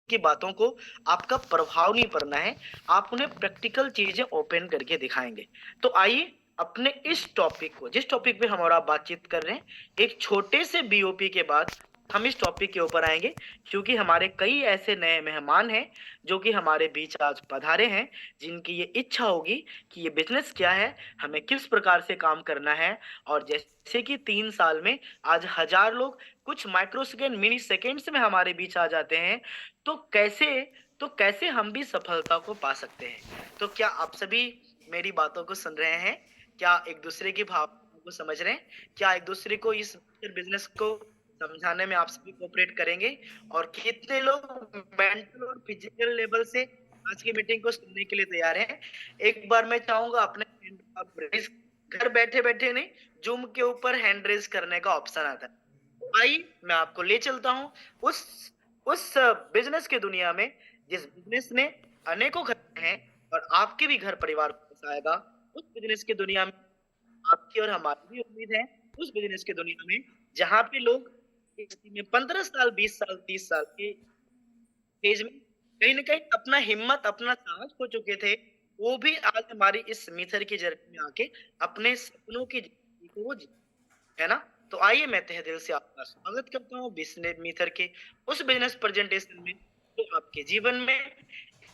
की बातों को आपका प्रभाव नहीं पड़ना है, आप उन्हें प्रैक्टिकल चीज़ें ओपन करके दिखाएँगे। तो आइए अपने इस टॉपिक को जिस टॉपिक पे हम और आप बातचीत कर रहे हैं, एक छोटे से बीओपी के बाद हम इस टॉपिक के ऊपर आएँगे क्योंकि हमारे कई ऐसे नए मेहमान हैं, जो कि हमारे बीच आज पधारे हैं, जिनकी ये इच्छा होगी कि ये बिज़नेस क्या है, हमें किस प्रकार से काम करना है और जैसे कि 3 साल में आज हज़ार लोग कुछ माइक्रो सेकंड, मिली सेकंड्स में हमारे बीच आ जाते हैं, तो कैसे हम भी सफलता को पा सकते हैं? तो क्या आप सभी मेरी बातों को सुन रहे हैं? क्या एक-दूसरे की भावनाओं को समझ रहे हैं? क्या एक-दूसरे को इस बिज़नेस को समझाने में आप सभी कोऑपरेट करेंगे? और कितने लोग मेंटल और फिजिकल लेवल से आज की मीटिंग को सुनने के लिए तैयार हैं? एक बार मैं चाहूँगा अपने हैंड को आप रेज़ घर बैठे-बैठे नहीं, ज़ूम के ऊपर हैंड रेज़ करने का ऑप्शन आता है। तो आइए, मैं आपको ले चलता हूँ उस उस बिज़नेस की दुनिया में, जिस बिज़नेस में अनेकों घर हैं और आपके भी घर परिवार को बसाएगा। उस बिज़नेस की दुनिया में आपकी और हमारी भी उम्मीद है, उस बिज़नेस की दुनिया में जहाँ पे लोग इस में 15 साल, 20 साल, 30 साल की एज में कहीं न कहीं अपना हिम्मत, अपना साहस खो चुके थे, वो भी आज हमारी इस मिथर की जर्नी में आके अपने सपनों की ज़िंदगी को वो जी, है ना? तो आइए मैं तहे दिल से आपका स्वागत करता हूँ बिस्ने मिथर के उस बिज़नेस प्रेज़ेंटेशन में, जो आपके जीवन में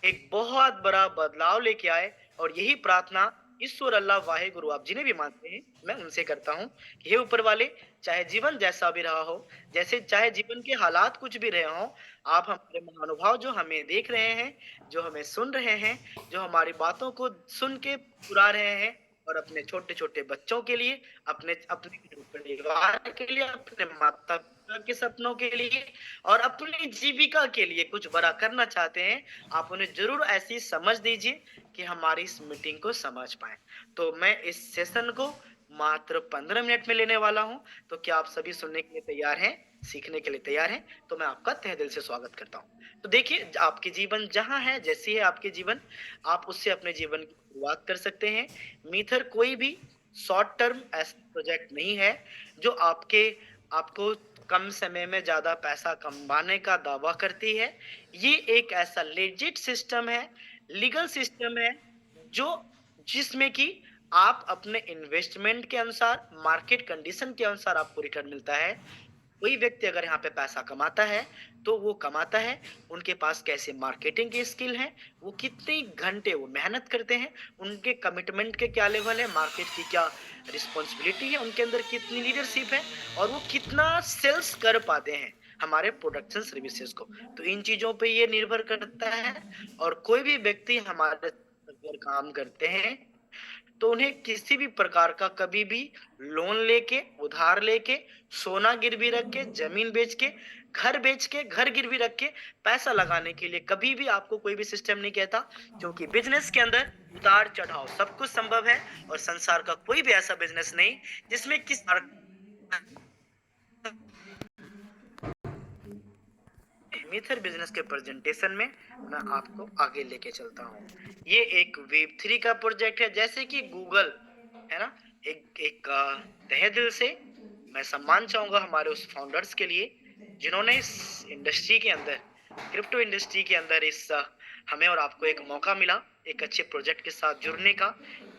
एक बहुत बड़ा बदलाव लेके आए और यही प्रार्थना ईश्वर अल्लाह वाहे गुरु आप जिन्हें भी मानते हैं, मैं उनसे करता हूँ कि हे ऊपर वाले, चाहे जीवन जैसा भी रहा हो, जैसे चाहे जीवन के हालात कुछ भी रहे हों, आप हमारे महानुभाव जो हमें देख रहे हैं, जो हमें सुन रहे हैं, जो हमारी बातों को सुन के मुस्कुरा रहे हैं और अपने छोटे-छोटे बच्चों के लिए, अपने अपने घर परिवार के लिए, अपने माता-पिता के सपनों के लिए और अपनी जीविका के लिए कुछ बड़ा करना चाहते हैं, आप उन्हें ज़रूर ऐसी समझ दीजिए कि हमारी इस मीटिंग को समझ पाएँ। तो मैं इस सेशन को मात्र 15 मिनट में लेने वाला हूँ, तो क्या आप सभी सुनने के लिए तैयार हैं? सीखने के लिए तैयार हैं? तो मैं आपका तहे दिल से स्वागत करता हूँ। तो देखिए, आपके जीवन जहाँ है, जैसी है आपके जीवन, आप उससे अपने जीवन की शुरुआत कर सकते हैं। मीथर कोई भी शॉर्ट टर्म ऐसा प्रोजेक्ट नहीं है, जो आपको कम समय में ज़्यादा पैसा कमाने का दावा करती है। ये एक ऐसा लेजिट सिस्टम है, लीगल सिस्टम है, जो जिसमें कि आप अपने इन्वेस्टमेंट के अनुसार, मार्केट कंडीशन के अनुसार आपको रिटर्न मिलता है। कोई व्यक्ति अगर यहाँ पे पैसा कमाता है, तो वो कमाता है, उनके पास कैसे मार्केटिंग की स्किल है, वो कितने घंटे वो मेहनत करते हैं, उनके कमिटमेंट के क्या लेवल है, मार्केट की क्या रिस्पॉन्सिबिलिटी है, उनके अंदर कितनी लीडरशिप है और वो कितना सेल्स कर पाते हैं हमारे प्रोडक्ट्स एंड सर्विसेज को। तो इन चीज़ों पे ये निर्भर करता है और कोई भी व्यक्ति हमारे अगर काम करते हैं, तो उन्हें किसी भी प्रकार का कभी भी लोन लेके, उधार लेके, सोना गिरवी रख के, ज़मीन बेच के, घर गिरवी रख के पैसा लगाने के लिए कभी भी आपको कोई भी सिस्टम नहीं कहता, क्योंकि बिज़नेस के अंदर उतार-चढ़ाव सब कुछ संभव है और संसार का कोई भी ऐसा बिज़नेस नहीं जिसमें किस मीथर बिजनेस के प्रेजेंटेशन में मैं आपको आगे लेके चलता हूँ। ये एक वेब 3 का प्रोजेक्ट है, जैसे कि गूगल, है ना? एक एक तहे दिल से मैं सम्मान चाहूँगा हमारे उस फाउंडर्स के लिए, जिन्होंने इस इंडस्ट्री के अंदर, क्रिप्टो इंडस्ट्री के अंदर हमें और आपको एक मौका मिला, एक अच्छे प्रोजेक्ट के साथ जुड़ने का,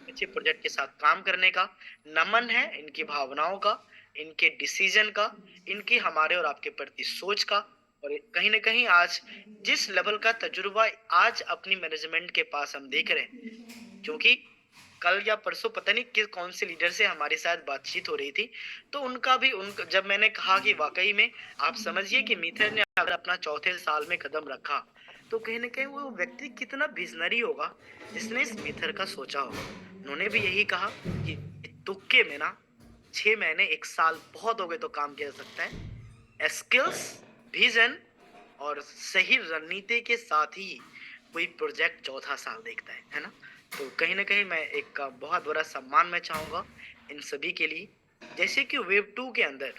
एक अच्छे प्रोजेक्ट के साथ काम करने का। नमन है इनकी भावनाओं का, इनके डिसीज़न का, इनकी हमारे और आपके प्रति सोच का। और कहीं न कहीं आज जिस लेवल का तजुर्बा आज अपनी मैनेजमेंट के पास हम देख रहे हैं, क्योंकि कल या परसों पता नहीं किस कौन से लीडर से हमारे साथ बातचीत हो रही थी, तो उनका भी उनका जब मैंने कहा कि वाक़ई में आप समझिए कि मीथर ने अगर अपना चौथे साल में कदम रखा, तो कहीं न कहीं वो व्यक्ति कितना विज़नरी होगा, जिसने इस मीथर का सोचा होगा। उन्होंने भी यही कहा कि तुक्के में ना 6 महीने, 1 साल बहुत हो गए तो काम किया जा सकता है। स्किल्स, विज़न और सही रणनीति के साथ ही कोई प्रोजेक्ट चौथा साल देखता है ना? तो कहीं न कहीं मैं एक बहुत बड़ा सम्मान मैं चाहूँगा इन सभी के लिए। जैसे कि वेब 2 के अंदर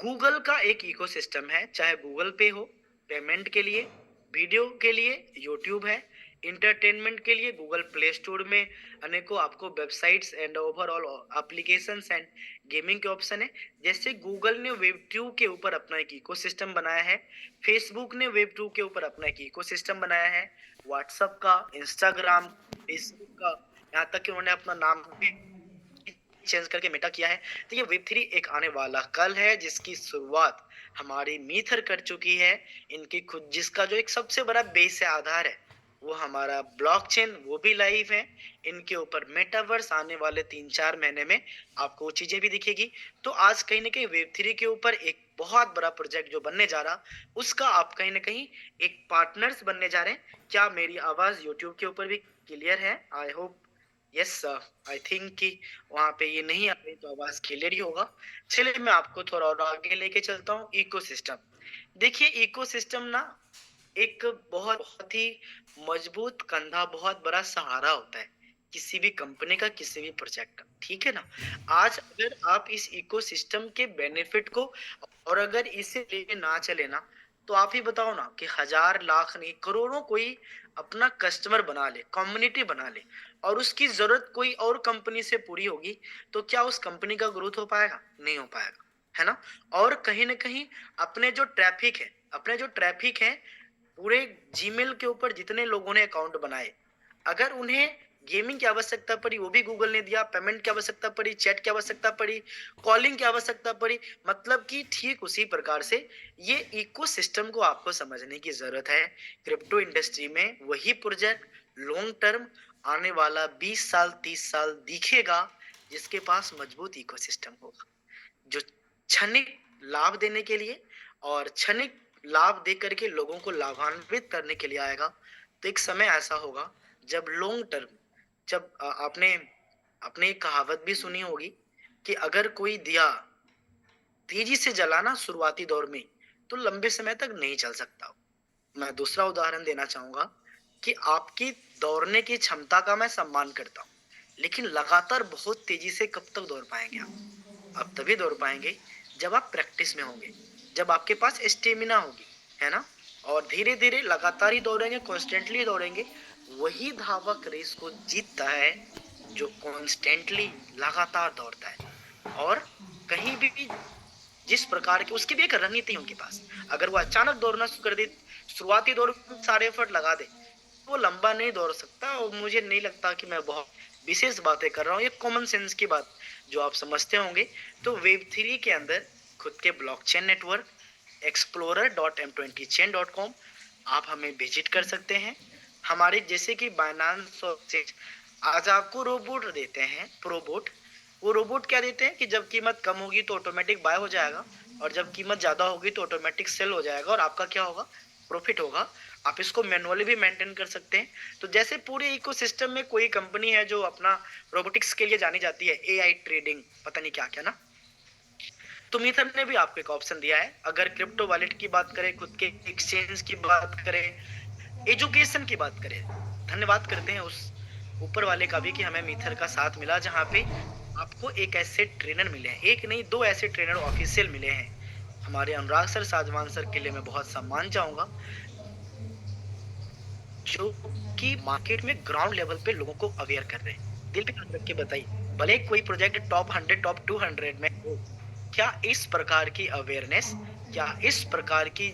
गूगल का एक इकोसिस्टम है, चाहे गूगल पे हो, पेमेंट के लिए, वीडियो के लिए यूट्यूब है, एंटरटेनमेंट के लिए गूगल प्ले स्टोर में अनेकों आपको websites and overall applications and gaming के ऑप्शन है। जैसे गूगल ने वेब 2 के ऊपर अपना एक इकोसिस्टम बनाया है, फेसबुक ने वेब 2 के ऊपर अपना एक इकोसिस्टम बनाया है, व्हाट्सएप का, इंस्टाग्राम, फेसबुक का, यहाँ तक कि उन्होंने अपना नाम भी चेंज करके मेटा किया है। तो ये वेब 3 एक आने वाला कल है, जिसकी शुरुआत हमारी मीथर कर चुकी है। इनकी खुद जिसका जो एक सबसे बड़ा बेस है, आधार है, वो हमारा ब्लॉकचेन, वो भी लाइव है। इनके ऊपर मेटावर्स आने वाले 3-4 महीने में आपको वो चीजें भी दिखेगी। तो आज कहीं ना कहीं वेब 3 के ऊपर एक बहुत बड़ा प्रोजेक्ट जो बनने जा रहा, उसका आप कहीं ना कहीं एक पार्टनर्स बनने जा रहे हैं। क्या मेरी आवाज यूट्यूब के ऊपर भी क्लियर है? I hope, yes sir, I think कि वहां पे ये नहीं आ रही, तो आवाज क्लियर ही होगा। चलिए मैं आपको थोड़ा और आगे लेके चलता हूँ। इकोसिस्टम, देखिए इकोसिस्टम ना एक बहुत बहुत ही मजबूत कंधा, बहुत बड़ा सहारा होता है किसी भी कंपनी का, किसी भी प्रोजेक्ट का, ठीक है ना। आज अगर आप इस इकोसिस्टम के बेनिफिट को और अगर इसे लेके ना चले ना, तो आप ही बताओ ना कि हजार लाख नहीं करोड़ों कोई अपना कस्टमर बना ले, कम्युनिटी बना ले, और उसकी जरूरत कोई और कंपनी से पूरी होगी, तो क्या उस कंपनी का ग्रोथ हो पाएगा? नहीं हो पाएगा, है ना। और कहीं ना कहीं अपने जो ट्रैफिक है पूरे जीमेल के ऊपर जितने लोगों ने अकाउंट बनाए, अगर उन्हें गेमिंग की आवश्यकता पड़ी, वो भी गूगल ने दिया। पेमेंट की आवश्यकता पड़ी, चैट की आवश्यकता पड़ी, कॉलिंग की आवश्यकता पड़ी, मतलब कि ठीक उसी प्रकार से ये इकोसिस्टम को आपको समझने की जरूरत है। क्रिप्टो इंडस्ट्री में वही प्रोजेक्ट लॉन्ग टर्म आने वाला 20 साल 30 साल दिखेगा, जिसके पास मजबूत इकोसिस्टम होगा, जो क्षणिक लाभ देने के लिए और क्षणिक लाभ दे करके लोगों को लाभान्वित करने के लिए आएगा। तो एक समय ऐसा होगा जब लॉन्ग टर्म, जब आपने आपने एक कहावत भी सुनी होगी कि अगर कोई दिया तेजी से जलाना शुरुआती दौर में, तो लंबे समय तक नहीं चल सकता। मैं दूसरा उदाहरण देना चाहूंगा कि आपकी दौड़ने की क्षमता का मैं सम्मान करता हूँ, लेकिन लगातार बहुत तेजी से कब तक दौड़ पाएंगे आप तभी दौड़ पाएंगे जब आप प्रैक्टिस में होंगे, जब आपके पास स्टेमिना होगी, है ना। और धीरे धीरे लगातार ही दौड़ेंगे, कॉन्स्टेंटली दौड़ेंगे, वही धावक रेस को जीतता है जो कॉन्स्टेंटली लगातार दौड़ता है। और कहीं भी जिस प्रकार की उसकी भी एक रणनीति है उनके पास, अगर वो अचानक दौड़ना शुरू कर दे, शुरुआती दौर में सारे एफर्ट लगा दे, वो लंबा नहीं दौड़ सकता। और मुझे नहीं लगता कि मैं बहुत विशेष बातें कर रहा हूँ, ये कॉमन सेंस की बात जो आप समझते होंगे। तो वेब 3 के अंदर खुद के ब्लॉकचेन नेटवर्क explorer.m20chain.com आप हमें विजिट कर सकते हैं। हमारे जैसे कि बाइनांस और आज आपको रोबोट देते हैं, प्रोबोट। वो रोबोट क्या देते हैं कि जब कीमत कम होगी तो ऑटोमेटिक बाय हो जाएगा, और जब कीमत ज्यादा होगी तो ऑटोमेटिक सेल हो जाएगा, और आपका क्या होगा? प्रॉफिट होगा। आप इसको मैनुअली भी मेंटेन कर सकते हैं। तो जैसे पूरे इकोसिस्टम में कोई कंपनी है जो अपना रोबोटिक्स के लिए जानी जाती है, एआई ट्रेडिंग, पता नहीं क्या क्या ना, तो मीथर ने भी आपको एक ऑप्शन दिया है। अगर क्रिप्टो वॉलेट की बात करें, खुद के एक्सचेंज की बात करें, एजुकेशन की बात करें, धन्यवाद करते हैं उस ऊपर वाले का भी कि हमें मीथर का साथ मिला, जहाँ पे आपको एक ऐसे ट्रेनर मिले हैं, एक नहीं दो ऐसे ट्रेनर ऑफिशियल मिले हैं। हमारे अनुराग सर, साजवान सर के लिए मैं बहुत सम्मान चाहूंगा, जो कि मार्केट में ग्राउंड लेवल पे लोगों को अवेयर कर रहे हैं। दिल पे हाथ रख के बताइए, भले कोई प्रोजेक्ट टॉप 100 टॉप 200 में हो, क्या इस प्रकार की अवेयरनेस, क्या इस प्रकार की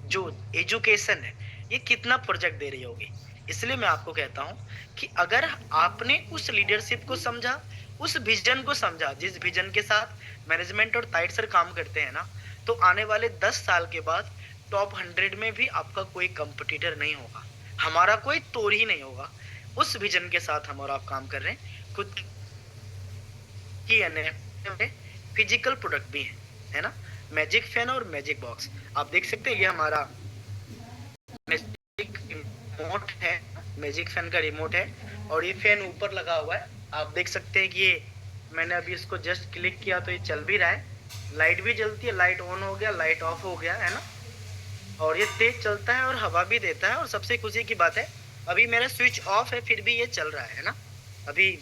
जो एजुकेशन है, ये कितना प्रोजेक्ट दे रही होगी। इसलिए मैं आपको कहता हूं कि अगर आपने उस लीडरशिप को समझा, उस विजन को समझा, जिस विजन के साथ मैनेजमेंट और ताइट सर काम करते हैं ना, तो आने वाले 10 साल के बाद टॉप 100 में भी आपका कोई कंपटीटर नहीं होगा, हमारा कोई तोड़ ही नहीं होगा। उस विजन के साथ हम और आप काम कर रहे हैं। खुद की एनएफटी फिजिकल प्रोडक्ट भी है ना, मैजिक फैन और मैजिक बॉक्स आप देख सकते हैं। ये हमारा मैजिक रिमोट है, मैजिक फैन का रिमोट है, और ये फैन ऊपर लगा हुआ है। आप देख सकते हैं कि ये मैंने अभी इसको जस्ट क्लिक किया तो ये चल भी रहा है, लाइट भी जलती है, लाइट ऑन हो गया, लाइट ऑफ हो गया, है ना। और ये तेज चलता है और हवा भी देता है, और सबसे खुशी की बात है अभी मेरा स्विच ऑफ है फिर भी ये चल रहा है ना। अभी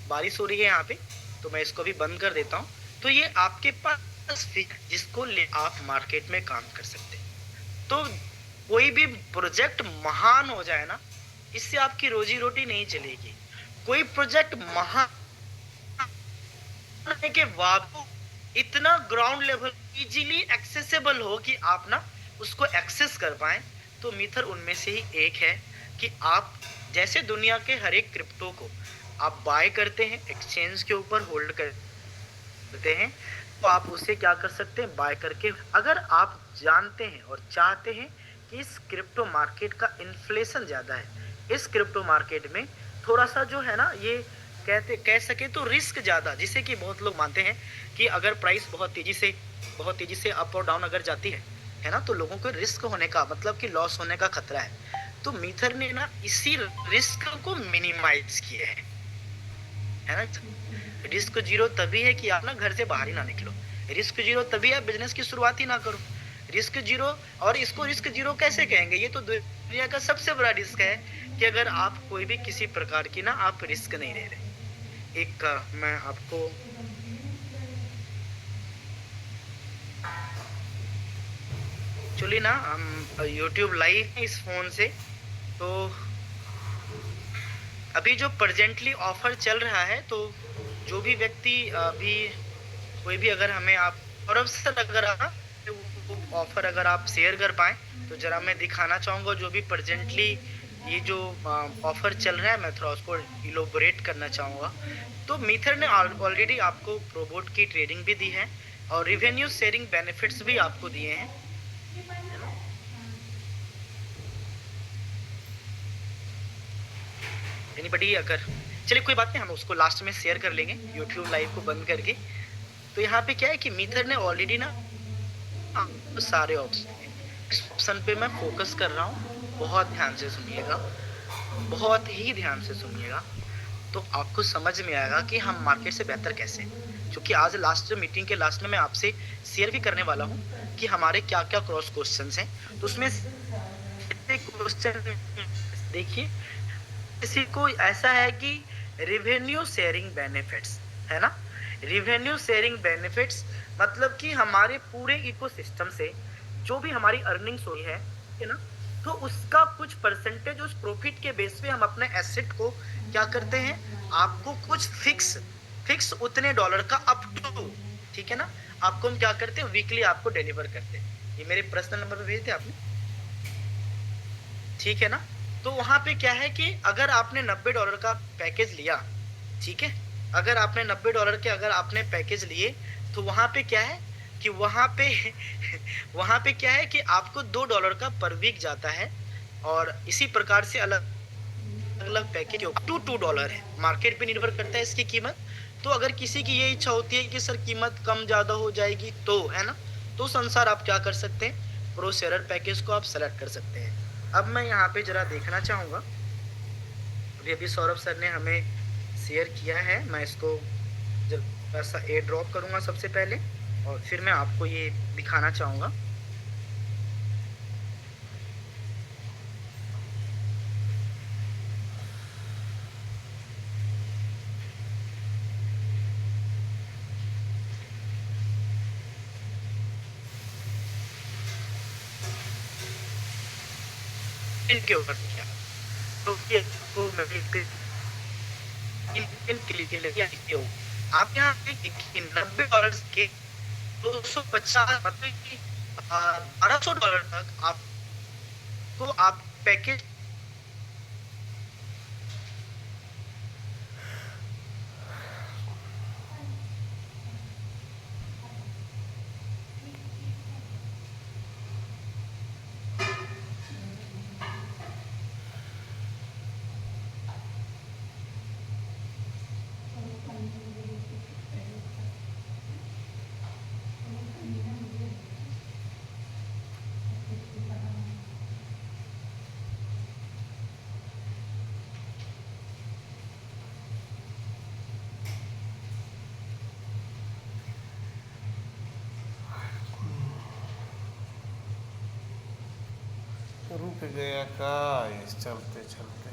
बारिश हो रही है यहाँ पे, तो मैं इसको भी बंद कर देता हूँ। तो ये आपके पास जिसको ले आप मार्केट में काम कर सकते हैं। तो कोई भी प्रोजेक्ट महान हो जाए ना, इससे आपकी रोजी रोटी नहीं चलेगी। कोई प्रोजेक्ट महान होने के बावजूद इतना ग्राउंड लेवल इजीली एक्सेसिबल हो कि आप ना उसको एक्सेस कर पाए। तो मीथर उनमें से ही एक है कि आप जैसे दुनिया के हर एक क्रिप्टो को आप बाय करते हैं, एक्सचेंज के ऊपर होल्ड करते हैं, तो आप उसे क्या कर सकते हैं, बाय करके। अगर आप जानते हैं और चाहते हैं कि इस क्रिप्टो मार्केट का इन्फ्लेशन ज्यादा है, इस क्रिप्टो मार्केट में थोड़ा सा जो है ना, ये कह सके तो रिस्क ज्यादा, जिसे कि बहुत लोग मानते हैं कि अगर प्राइस बहुत तेजी से अप और डाउन अगर जाती है ना, तो लोगों को रिस्क होने का मतलब कि लॉस होने का खतरा है। तो मीथर ने ना इसी रिस्क को मिनिमाइज किया है ना। रिस्क जीरो तभी है कि आप ना घर से बाहर ही ना निकलो। रिस्क जीरो तभी है बिजनेस की शुरुआत ही ना करो। रिस्क जीरो, और इसको रिस्क जीरो कैसे कहेंगे, ये तो दुनिया का सबसे बड़ा रिस्क है कि अगर आप कोई भी किसी प्रकार की ना आप रिस्क नहीं ले रहे। एक मैं आपको एक्चुअली ना हम यूट्यूब लाइव है इस फोन से, तो अभी जो प्रेजेंटली ऑफर चल रहा है, तो जो भी व्यक्ति अभी कोई भी अगर हमें आप और अवसर अगर वो ऑफर अगर आप शेयर कर पाए, तो जरा मैं दिखाना चाहूंगा जो भी प्रेजेंटली ये जो ऑफर चल रहा है, मैं थोड़ा उसको इलोबोरेट करना चाहूंगा। तो मीथर ने ऑलरेडी आपको प्रोबोट की ट्रेडिंग भी दी है और रिवेन्यू शेयरिंग बेनिफिट्स भी आपको दिए हैं, है ना। एनीबडी अगर, चलिए कोई बात नहीं, हम उसको लास्ट में शेयर कर लेंगे यूट्यूब लाइव को बंद करके। तो यहाँ पे क्या है कि मीथर ने ऑलरेडी ना आपको सारे ऑप्शन, इस ऑप्शन पे मैं फोकस कर रहा हूँ, बहुत ध्यान से सुनिएगा, बहुत ही ध्यान से सुनिएगा, तो आपको समझ में आएगा कि हम मार्केट से बेहतर कैसे हैं। क्योंकि आज लास्ट मीटिंग के लास्ट में मैं आपसे शेयर भी करने वाला हूँ कि हमारे क्या क्या क्रॉस क्वेश्चंस हैं। तो उसमें क्वेश्चन देखिए, किसी को ऐसा है कि रिवेन्यू शेयरिंग बेनिफिट्स, है ना। रिवेन्यू शेयरिंग बेनिफिट्स मतलब कि हमारे पूरे इकोसिस्टम से जो भी हमारी अर्निंग्स हुई है ना, तो उसका कुछ परसेंटेज उस प्रॉफिट के बेस पे हम अपने एसेट को क्या करते हैं, आपको कुछ फिक्स फिक्स उतने डॉलर का अप टू, ठीक है ना, आपको हम क्या करते हैं, वीकली आपको डिलीवर करते हैं। ये मेरे पर्सनल नंबर पे भेज दिया आपने, ठीक है ना। तो वहां पे क्या है कि अगर आपने $90 का पैकेज लिया, ठीक है, अगर आपने $90 के अगर आपने पैकेज लिए, तो वहां पे क्या है कि वहां पे वहां पे क्या है कि आपको $2 का पर वीक जाता है। और इसी प्रकार से अलग अलग पैकेज $2 है, मार्केट पे निर्भर करता है इसकी कीमत। तो अगर किसी की ये इच्छा होती है कि सर कीमत कम ज्यादा हो जाएगी, तो है ना, तो उस अनुसार आप क्या कर सकते हैं, प्रो शेयर पैकेज को आप सेलेक्ट कर सकते हैं। अब मैं यहाँ पे जरा देखना चाहूंगा, अभी अभी सौरभ सर ने हमें शेयर किया है, मैं इसको जरा सा एयर ड्रॉप करूंगा सबसे पहले, और फिर मैं आपको ये दिखाना चाहूंगा। इनके ऊपर क्या, तो ये आपको मैं क्लिक के हो, आप यहाँ पे देखिए $90 के 250 मतलब कि $1200 तक आपको आप पैकेज रुक गया का ये चलते चलते।